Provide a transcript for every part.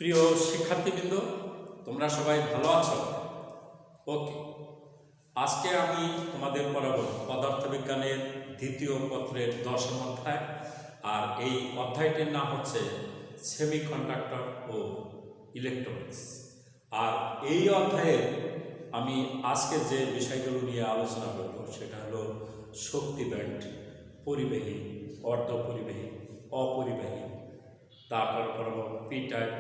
প্রিয় শিক্ষার্থীবৃন্দ, তোমরা সবাই ভালো আছো? ওকে, আজকে আমি তোমাদের পড়াবো পদার্থবিজ্ঞানের দ্বিতীয় পত্রের 10 অধ্যায়। আর এই অধ্যায়টির নাম হচ্ছে সেমিকন্ডাক্টর ও ইলেকট্রনিক্স। আর এই অধ্যায়ে আমি আজকে যে বিষয়গুলো নিয়ে আলোচনা করব সেটা হলো শক্তি ব্যান্ড, পরিবাহী, অর্ধপরিবাহী, অপরিবাহী, তারপর পড়ব পি টাইপ,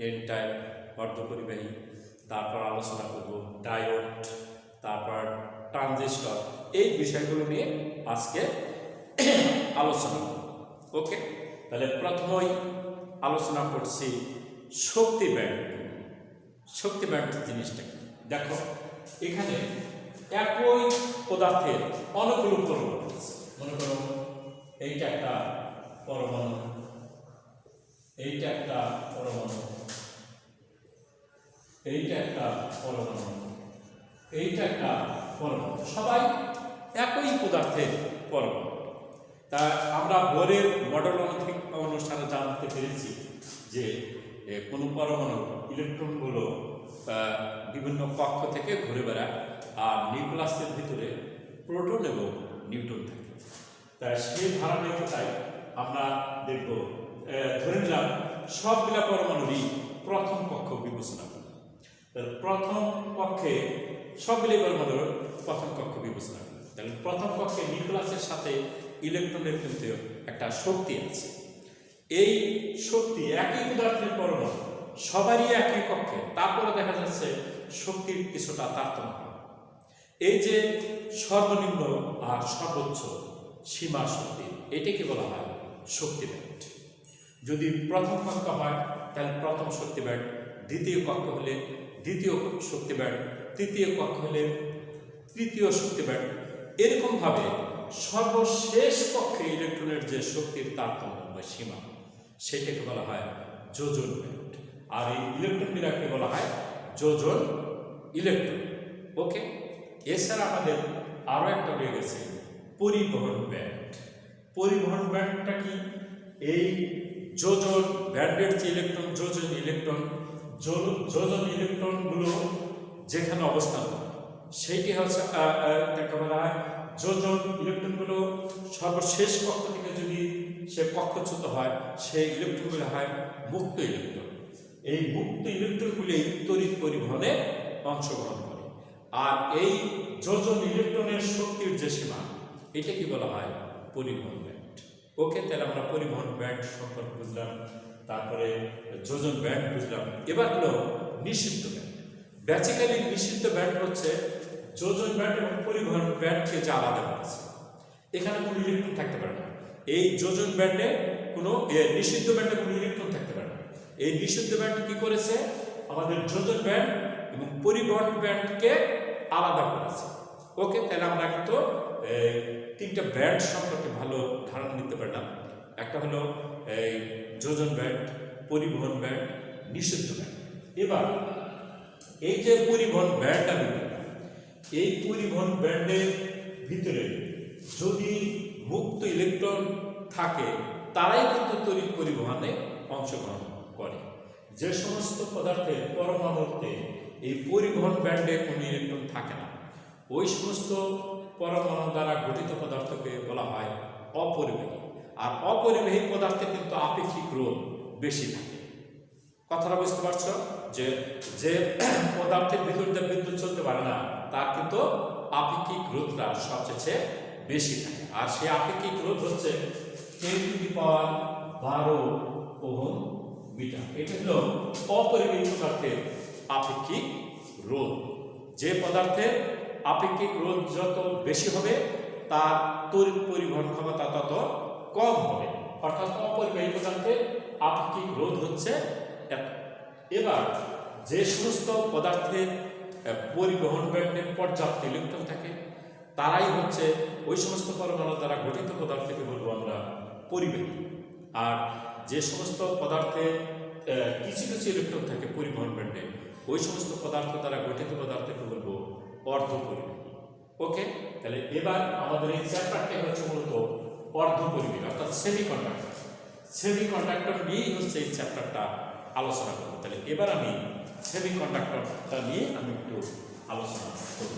এন টাইপ, অর্ধপরিবাহী, তারপর আলোচনা করব ডায়োড, তারপর ট্রানজিস্টর। এই বিষয়গুলো নিয়ে আজকে আলোচনা করব। ওকে, তাহলে প্রথমেই আলোচনা করছি শক্তি ব্যান্ড। শক্তি ব্যান্ড জিনিসটা কি? দেখো, এখানে একই পদার্থের অনেকগুলো পরমাণু আছে। মনে করো এইটা একটা পরমাণু, এইটা একটা পরমাণু, এইটা একটা পরমাণু, এইটা একটা পরমাণু, সবাই একই পদার্থের পরমাণু। তা আমরা বোরের মডেল অনুসারে জানতে পেরেছি যে কোনো পরমাণু ইলেকট্রনগুলো বিভিন্ন কক্ষ থেকে ঘুরে বেড়ায়, আর নিউক্লিয়াসের ভিতরে প্রোটন এবং নিউট্রন থাকে। তাই সেই ধারাবাহিকতায় আমরা দেখব, ধরে নিলাম সবগুলা পরমাণুরই প্রথম কক্ষ বিবেচনা করলাম। প্রথম কক্ষে সবগুলি পরমাণুর প্রথম কক্ষ বিবেচনা করলাম। তাহলে প্রথম কক্ষে নিউক্লিয়াসের সাথে ইলেকট্রনের কিন্তু একটা শক্তি আছে। এই শক্তি একই পদার্থের পরমাণু সবারই একই কক্ষে, তারপরে দেখা যাচ্ছে শক্তির কিছুটা তারতম্য। এই যে সর্বনিম্ন আর সর্বোচ্চ সীমা শক্তি, এটাকে বলা হয় শক্তি ব্যান্ড। যদি প্রথম কক্ষ হয় তাহলে প্রথম শক্তি ব্যান্ড, দ্বিতীয় কক্ষ হলে দ্বিতীয় শক্তি ব্যান্ড, তৃতীয় কক্ষ হলে তৃতীয় শক্তি ব্যান্ড। এরকমভাবে সর্বশেষ কক্ষে ইলেকট্রনের যে শক্তির তারতম্য বা সীমা, সেটাকে বলা হয় যোজন ব্যান্ড। আর এই ইলেকট্রনগুলোকে বলা হয় যোজন ইলেকট্রন। ওকে, এছাড়া আমাদের আরও একটা রয়ে গেছে পরিবহন ব্যান্ড। পরিবহন ব্যান্ডটা কি? এই যোজন ব্যান্ডের যে ইলেকট্রন, যোজন ইলেকট্রনগুলো যেখানে অবস্থান করে সেইটি হচ্ছে বলা হয় যোজন ইলেকট্রনগুলো সর্বশেষ কক্ষ থেকে যদি সে কক্ষচ্যুত হয়, সেই ইলেকট্রনগুলো হয় মুক্ত ইলেকট্রন। এই মুক্ত ইলেকট্রনগুলি তড়িৎ পরিবহনে অংশগ্রহণ করে। আর এই যোজন ইলেকট্রনের শক্তির যে সীমা, এটা কি বলা হয় পরিবহন ব্যান্ড। ওকে, তাহলে আমরা পরিবহন ব্যান্ড সম্পর্কে বুঝলাম, তারপরে যোজন ব্যান্ড বুঝলাম। এবার হলো নিষিদ্ধ ব্যান্ড। বেসিক্যালি নিষিদ্ধ ব্যান্ড হচ্ছে যোজন ব্যান্ড এবং পরিবহন ব্যান্ডকে যা আলাদা করেছে। এখানে কোনো ইলেকট্রন থাকতে পারে না। এই যোজন ব্যান্ডে কোনো, নিষিদ্ধ ব্যান্ডে কোনো ইলেকট্রন থাকতে পারে না। এই নিষিদ্ধ ব্যান্ড কি করেছে? আমাদের যোজন ব্যান্ড এবং পরিবহন ব্যান্ডকে আলাদা করেছে। ওকে, তাহলে আমরা কিন্তু তিনটা ব্যান্ড সম্পর্কে ভালো ধারণা নিতে পারলাম। একটা হলো যোজন ব্যান্ড, পরিবহন ব্যান্ড, নিষিদ্ধ ব্যান্ড। এবার এই যে পরিবহন ব্যান্ড আমি বললাম, এই পরিবহন ব্যান্ডের ভিতরে যদি মুক্ত ইলেকট্রন থাকে, তারাই কিন্তু তড়িৎ পরিবহনে অংশগ্রহণ করে। যে সমস্ত পদার্থের পরমাণুতে এই পরিবহন ব্যান্ডে কোনো ইলেকট্রন থাকে না, ওই সমস্ত পরমাণু দ্বারা গঠিত পদার্থকে বলা হয় অপরিবাহী। আর অপরিবাহী পদার্থে কিন্তু আপেক্ষিক রোধ বেশি থাকে। কথাটা বুঝতে পারছো? যে যে পদার্থের ভিতর দিয়ে বিদ্যুৎ চলতে পারে না, তার কিন্তু আপেক্ষিক রোধটা সবচেয়ে বেশি থাকে। আর সেই আপেক্ষিক রোধ হচ্ছে 10⁻12 ওহম মিটার। এটা হলো অপরিবাহী পদার্থের আপেক্ষিক রোধ। যে পদার্থের আপেক্ষিক রোধ যত বেশি হবে, তার তড়িৎ পরিবহন ক্ষমতা তত কম হবে। অর্থাৎ অপরিবাহী পদার্থের আপেক্ষিক রোধ হচ্ছে এত। এবার যে সমস্ত পদার্থের পরিবহন ব্যান্ডে পর্যাপ্ত ইলেকট্রন থাকে, তারাই হচ্ছে ওই সমস্ত পরমাণু দ্বারা গঠিত পদার্থকে বলবো আমরা পরিবাহী। আর যে সমস্ত পদার্থে কিছু কিছু ইলেকট্রন থাকে পরিবহন ব্যান্ডে, ওই সমস্ত পদার্থ দ্বারা গঠিত পদার্থকে বলবো অর্ধপরিবাহী। ওকে, তাহলে এবার আমাদের এই চ্যাপ্টারটা হচ্ছে মূলত অর্ধপরিবাহী অর্থাৎ সেমিকন্ডাক্টর। সেমিকন্ডাক্টর নিয়েই হচ্ছে এই চ্যাপ্টারটা আলোচনা করব। তাহলে এবার আমি সেমিকন্ডাক্টরটা নিয়ে আমি একটু আলোচনা করব।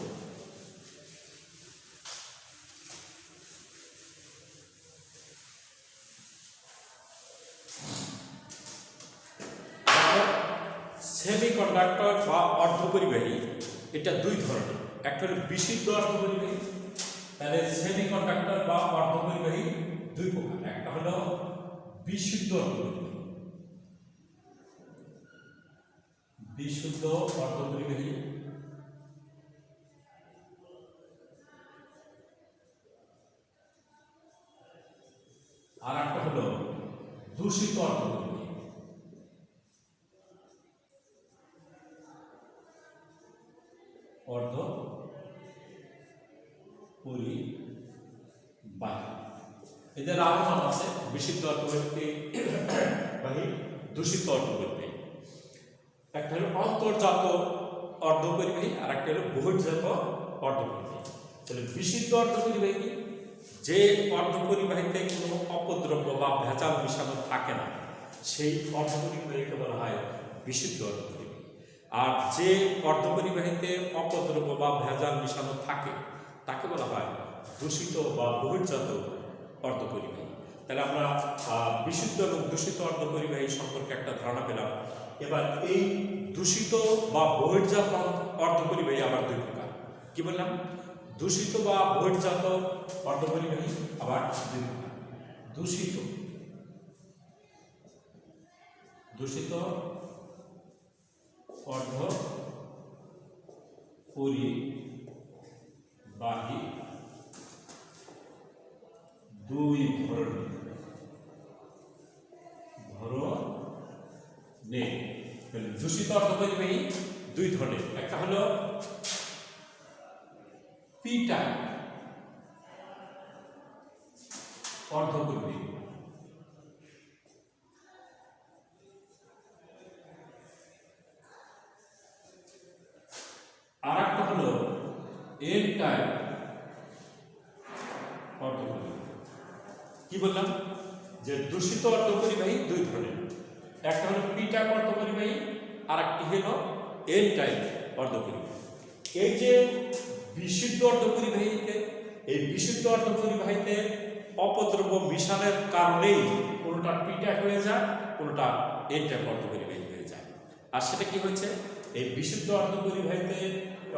সেমিকন্ডাক্টর বা অর্ধপরিবাহী এটা দুই ধরনের, একটা হলো বিশুদ্ধ অর্ধপরিবাহী। তাহলে সেমিকন্ডাক্টর বা অর্ধপরিবাহী দুই প্রকার, একটা হলো বিশুদ্ধ অর্ধপরিবাহী, বিশুদ্ধ অর্ধপরিবাহী, আর একটা হলো দূষিত অর্ধপরিবাহী। অর্ধপরিবাহী এদের আরো নাম আছে, বিশুদ্ধ অর্ধপরিবাহী, দূষিত অর্ধপরিবাহী। একটা হলো অন্তর্জাত অর্ধপরিবাহী আর একটা হলো বহির্জাত অর্ধপরিবাহী। তাহলে বিশুদ্ধ অর্ধপরিবাহী যে অর্ধপরিবাহীতে কোনো অপদ্রব্য বা ভেজাল মিশানো থাকে না, সেই অর্ধপরিবাহীকে বলা হয় বিশুদ্ধ অর্ধপরিবাহী। আর যে অর্ধপরিবাহীতে অপদ্রব্য বা ভেজাল মিশানো থাকে তাকে বলা হয় দূষিত বা বহির্জাত অর্ধপরিবাহী। তাহলে আমরা বিশুদ্ধ এবং দূষিত অর্ধপরিবাহী সম্পর্কে একটা ধারণা পেলাম। এবার এই দূষিত বা বহির্জাত অর্ধপরিবাহী আবার দুই প্রকার। কি বললাম? দূষিত বা বহির্জাত অর্ধপরিবাহী আবার দুই প্রকার। দূষিত অর্ধপরিবাহী দুই ধরনের। দূষিত অর্ধপরিবাহী দুই ধরনের, একটা হলো পি টাইপ অর্ধপরিবাহী, আর একটা হলো এন টাইপ অর্ধপরিবাহী। কি বললাম? যে দূষিত অর্ধপরিবাহী দুই ধরনের, একটা হলো পি টাইপ অর্ধপরিবাহী আর একটি হলো এন টাইপ অর্ধপরিবাহী। এই যে বিশুদ্ধ অর্ধপরিবাহীতে, এই বিশুদ্ধ অর্ধপরিবাহীতে অপদ্রব্য মিশানোর কারণেই কোনোটা পি টাইপ হয়ে যায়, কোনোটা এন টাইপ অর্ধপরিবাহী হয়ে যায়। আর সেটা কি হচ্ছে? এই বিশুদ্ধ অর্ধপরিবাহীতে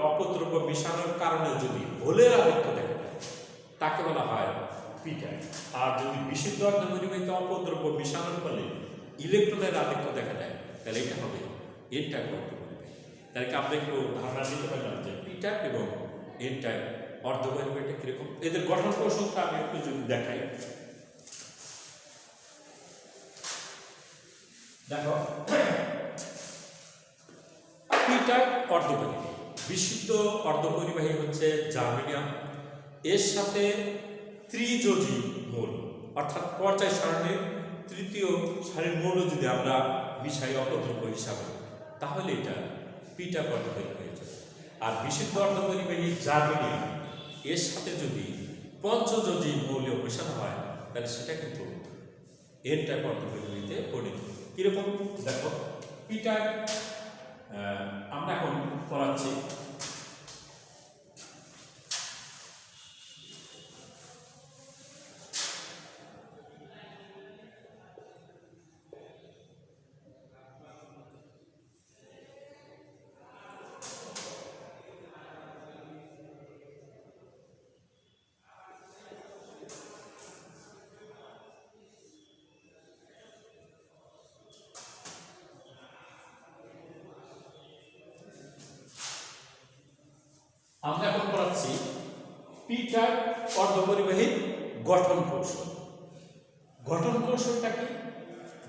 অপদ্রব্য মিশানোর কারণে যদি হোলের আধিক্য দেখা যায় তাকে বলা হয় পি টাইপ। আর যদি বিশুদ্ধ অর্ধপরিবাহীতে অপদ্রব্য মিশানোর ফলে ইলেকট্রনের আধিক্য দেখা যায় তাহলে এটা হবে এন টাইপ অর্ধপরিবাহী। তাহলে আমরা একটু ধারণা দিতে পারলাম যে পি টাইপ এবং এন টাইপ অর্ধপরিবাহীটা কিরকম। এদের গঠন কৌশলটা আমি একটু যদি দেখাই, দেখো পি টাইপ অর্ধপরিবাহী, বিশুদ্ধ অর্ধপরিবাহী হচ্ছে জার্মেনিয়াম, এর সাথে ত্রিযোজী মৌল অর্থাৎ পর্যায় সারণীর তৃতীয় সারির মৌল যদি আমরা মিশাই অপদ্রব্য হিসাবে তাহলে এটা পি টাইপ অর্ধপরিবাহী হয়ে যাবে। আর বিশুদ্ধ অর্ধপরিবাহী জার্মেনিয়াম, এর সাথে যদি পঞ্চযোজী মৌল মেশানো হয় তাহলে সেটা কিন্তু এন টাইপ অর্ধপরিবাহীতে পরিণত। কিরকম? দেখো পি টাইপ আমরা এখন পড়াচ্ছি। আমরা এখন পড়াচ্ছি পি টাইপ অর্ধপরিবাহীর গঠন কৌশল। গঠন কৌশলটা কি?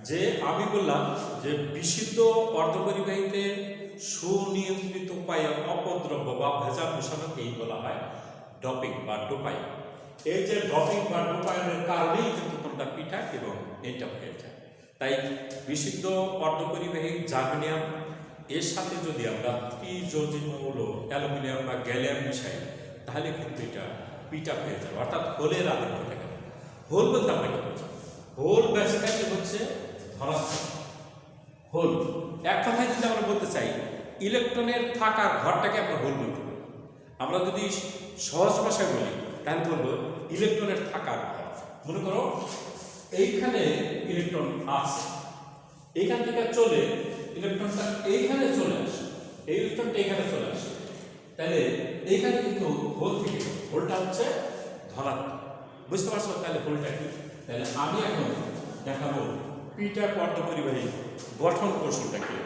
যে আমি বললাম যে বিশুদ্ধ অর্ধপরিবাহীতে সুনিয়ন্ত্রিত উপায়ে অপদ্রব্য বা ভেজাল মেশানোকেই বলা হয় ডপিং বা ডোপাইন। এই যে ডপিং বা ডোপাইনের কারণেই কিন্তু কোনটা পি টাইপ এবং এন টাইপ হয়ে যায়। তাই বিশুদ্ধ অর্ধপরিবাহী জার্মেনিয়াম এর সাথে যদি আমরা ত্রিযোজী মৌল অ্যালুমিনিয়াম বা গ্যালিয়াম মিশাই তাহলে কিন্তু এটা পি টাইপ হয়ে যাবে, অর্থাৎ হোলের আধিক্য দেখা যাবে। হোল বলতে আমরা কি বুঝি? হোল বেসিক্যালি হচ্ছে ধনাত্মক, হোল। এক কথায় যদি আমরা বলতে চাই, ইলেকট্রনের থাকার ঘরটাকে আমরা হোল বলতে পারি। আমরা যদি সহজ ভাষায় বলি তাহলে বলবো ইলেকট্রনের থাকার ঘর। মনে করো এইখানে ইলেকট্রন আছে, এইখান থেকে চলে ইলেকট্রনটা এইখানে চলে আসে, এই ইলেকট্রনটা এখানে চলে আসে, তাহলে এইখানে কিন্তু হোল থেকে, হোলটা হচ্ছে ধনাত্মক। বুঝতে পারছো তাহলে হোলটা কি? তাহলে আমি এখন দেখাবো পি টাইপ অর্ধপরিবাহী গঠন কৌশলটা কি।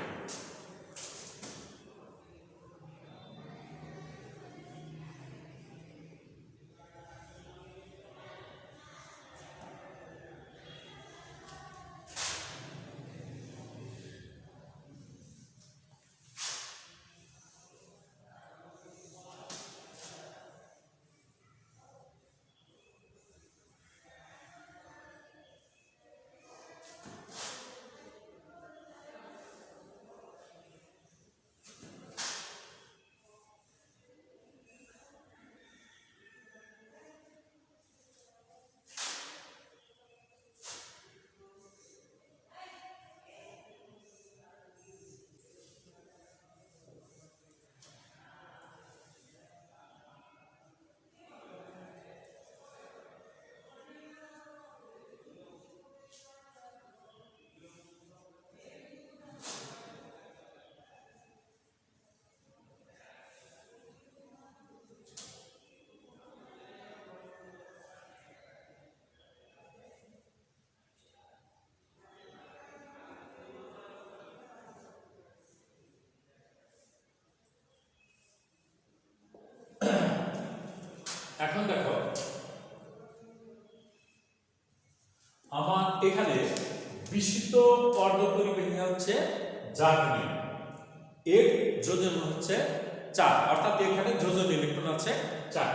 এখন দেখো আমার এখানে বিশুদ্ধ অর্ধপরিবাহী হচ্ছে জার্মানিয়াম, এর যোজন হচ্ছে 4, অর্থাৎ এখানে যোজন ইলেকট্রন আছে 4,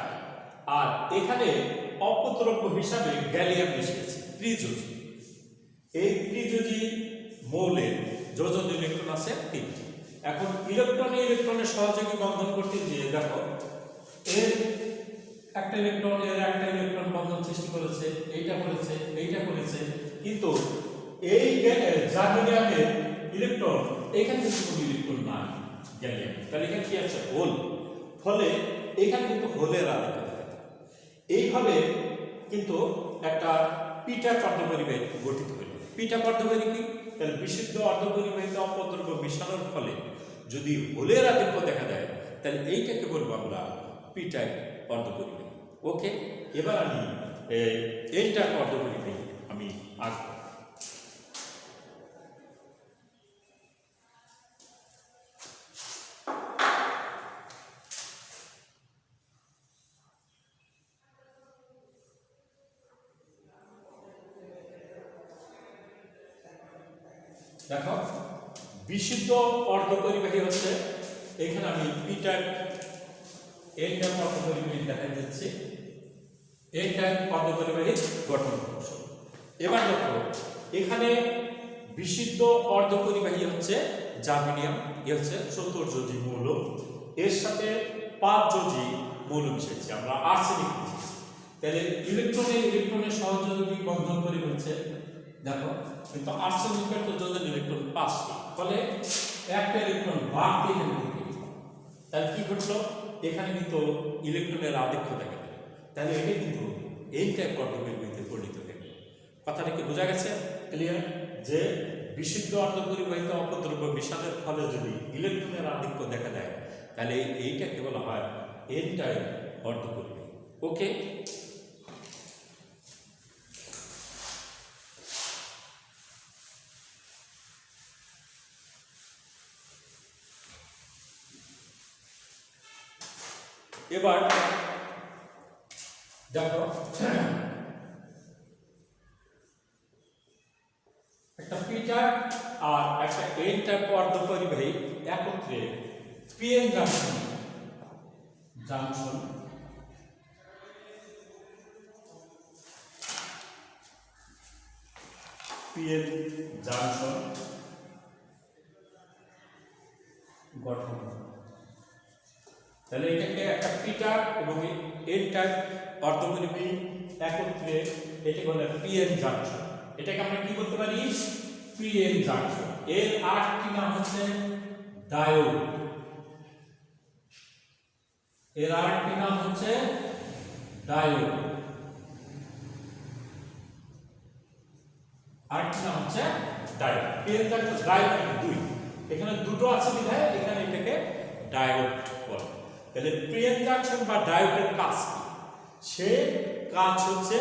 আর এখানে অপদ্রব্য হিসাবে গ্যালিয়াম মিশিয়েছে ত্রিযোজী। এই ত্রিযোজী মৌলের যোজন ইলেকট্রন আছে 3টি। এখন ইলেকট্রনের সহযোগী বন্ধন করতে গিয়ে দেখো এর একটা ইলেকট্রন এর একটা ইলেকট্রন বন্ধন সৃষ্টি করেছে, এইটা করেছে, এইটা করেছে, কিন্তু এই জার্মানিয়ামের ইলেকট্রন এখানে কিন্তু কোনো ইলেকট্রন নাই গ্যালিয়াম, তাহলে এখানে কি আছে? হোল। ফলে এখানে কিন্তু হোলের আধিক্য দেখা যায়। এইভাবে কিন্তু একটা পি টাইপ অর্ধপরিবাহী গঠিত হলো। পি টাইপ অর্ধপরিবাহী কি? তাহলে বিশুদ্ধ অর্ধপরিবাহিত অপদ্রব্য মিশানোর ফলে যদি হোলের আধিক্য দেখা দেয় তাহলে এইটাকে বলবো আমরা পি টাইপ অর্ধপরিবাহী। ওকে, এবার আমি এন টাইপ অর্ধপরিবাহী আমি আঁকব। দেখো বিশুদ্ধ অর্ধপরিবাহী হচ্ছে, এখানে আমি পি টাইপ এন টাইপ অর্ধপরিবাহী দেখাই দিচ্ছি। এন টাইপ অর্ধপরিবাহী গঠন কৌশল। এবার দেখো এখানে বিশুদ্ধ অর্ধপরিবাহী হচ্ছে জার্মানিয়াম, এ হচ্ছে চতুর্যোজী মৌল, এর সাথে 5 যোজী মৌল মিশেছে, আমরা আর্সেনিক মিশেছি। তাহলে ইলেকট্রনের সহযোগী বন্ধন করে বলছে দেখো, কিন্তু আর্সেনিকের তো যোজন ইলেকট্রন 5টি, ফলে একটা ইলেকট্রন বাড়তি এখানে থেকে, তাহলে কি ঘটলো? এখানে কিন্তু ইলেকট্রনের আধিক্য দেখা গেল, তাহলে এটা কিন্তু এই টাইপ অর্ধপরিবাহীতে পরিণত হয়ে গেল। কথাটা কি বোঝা গেছে? ক্লিয়ার? যে বিশুদ্ধ অর্ধপরিবাহিত অপদ্রব্য মিশানোর ফলে যদি ইলেকট্রনের আধিক্য দেখা দেয় তাহলে এইটাকে বলা হয় এন টাইপ অর্ধপরিবাহী। ওকে, এবার দেখো একটা পি টাইপ আর একটা এন টাইপ অর্ধপরিবাহী একত্রে পিএন জাংশন পিএন জাংশন গঠন। তাহলে এটাকে একটা পি টাইপ এবং এন টাইপ অর্ধপরিবাহী একত্রে এটাকে বলে পিএন জাংশন। এটাকে আমরা কি বলতে পারি? PN junction. এর আরেকটি নাম হচ্ছে ডায়োড। এর আরেকটি নাম হচ্ছে ডায়োড। আরেকটি নাম হচ্ছে ডায়োড। পিএন জাংশন ডায়োড দুই, এখানে দুটো আছে বিধায় এখানে এটাকে ডায়োড বলে। তাহলে পিএন জাংশন বা ডায়োডের কাজ কি? সে কাজ হচ্ছে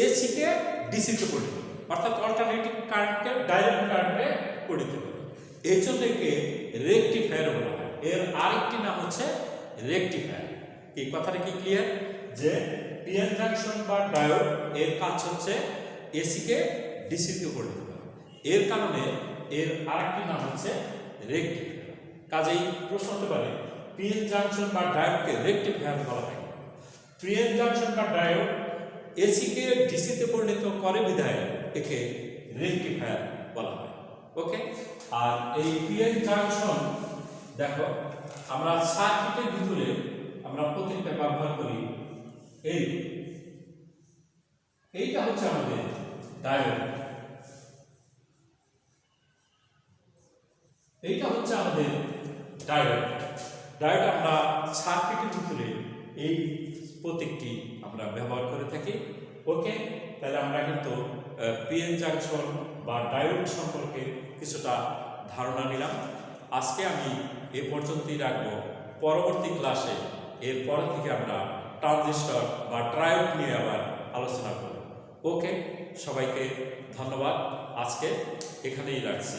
এসি কে ডিসি তে পরিণত করে, অর্থাৎ অল্টারনেটিং কারেন্টকে ডাইরেক্ট কারেন্টে পরিণত করে। এই জন্য একে রেকটিফায়ার বলা হয়। এর আরেকটি নাম হচ্ছে রেকটিফায়ার। এই কথাটা কি ক্লিয়ার? যে পিএন জাংশন বা ডায়োড এর কাজ হচ্ছে এসি কে ডিসি তে পরিণত করা। এর কারণে এর আরেকটি নাম হচ্ছে রেকটিফায়ার। কাজেই প্রশ্ন হতে পারে পিএন জাংশন বা ডায়োডকে রেকটিফায়ার বলা হয়। পিএন জাংশন বা ডায়োড এসি কে ডিসি তে পরিণত করে বিধায় একে রেকটিফায়ার বলা হয়। ওকে, আর এই পিএন জাংশন দেখো আমরা সার্কিটের ভিতরে আমরা প্রত্যেকটা ব্যবহার করি। এইটা হচ্ছে আমাদের ডায়োড, এইটা হচ্ছে আমাদের ডায়োড। ডায়োড আমরা সার্কিটের ভিতরে এই প্রতীকটি আমরা ব্যবহার করে থাকি। ওকে, তাহলে আমরা কিন্তু পিএন জাংশন বা ডায়োড সম্পর্কে কিছুটা ধারণা নিলাম। আজকে আমি এ পর্যন্তই রাখবো। পরবর্তী ক্লাসে এরপর থেকে আমরা ট্রানজিস্টর বা ট্রায়োড নিয়ে আবার আলোচনা করব। ওকে, সবাইকে ধন্যবাদ। আজকে এখানেই রাখছি।